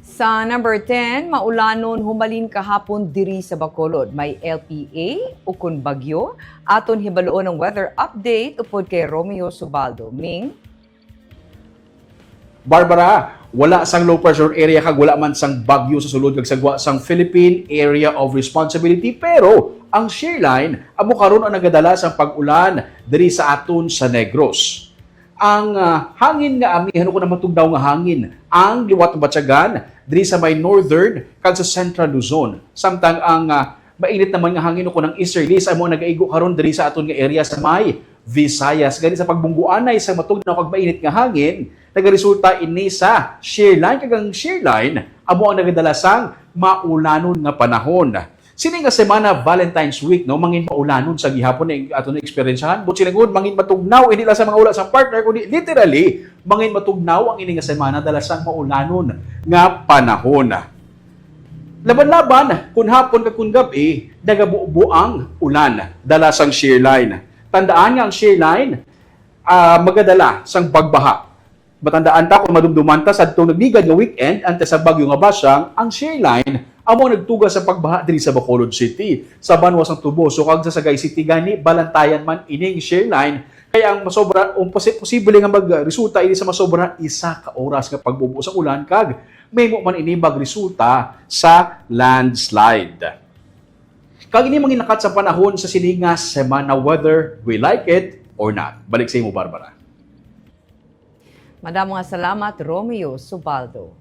Sa number 10, maulanon humalin kahapon diri sa Bacolod. May LPA ukon bagyo. Aton hibaloon ang weather update upod kay Romeo Subaldo. Ming? Barbara, wala sang low pressure area kag wala man sang bagyo sa sulod kag sagwa sang Philippine Area of Responsibility, pero ang shear line amo karon ang nagadala sang pag-ulan diri sa aton sa Negros. Ang hangin nga amihan ko na matugdaw nga hangin ang liwat ng Batyagan diri sa may northern kag sa central Luzon. Samtang ang mainit naman nga hangin ko ng easterlies amo nagaigo karon diri sa aton nga area sa may Visayas. Gani sa pagbungguanay sa matugnaw kag mainit nga hangin, nagaresulta ini sa shear line kag ang shear line amo ang nagadala sang maulanon nga panahon. Sini nga semana Valentine's Week no mangin maulanon sa gihapon na aton experiencehan but silingod mangin matugnaw hindi lang sa mga ula sa partner kundi literally mangin matugnaw ang ini nga semana dala sang maulanon nga panahon. Laban-laban kun hapon kag kun gabi nagabuo ang ulan dala sang shear line. Tandaan nga ang shear line magadala sang pagbaha. Matandaan ta kung madumduman ta sa itong nagligad nga weekend ante sa bagyo nga basyang, ang shear line amo nagtugas sa pagbaha diri sa Bacolod City sa banwa sang Tubo. So kag sa Sagay City gani balantayan man ining shear line kaya ang masobra posible nga magresulta ini sa masobra 1 ka oras nga pagbubuo sa ulan kag may mo man ini magresulta sa landslide. Kag ini manginakat sa panahon sa siningas semana whether we like it or not. Balik sa imo, Barbara. Madamo nga salamat, Romeo Subaldo.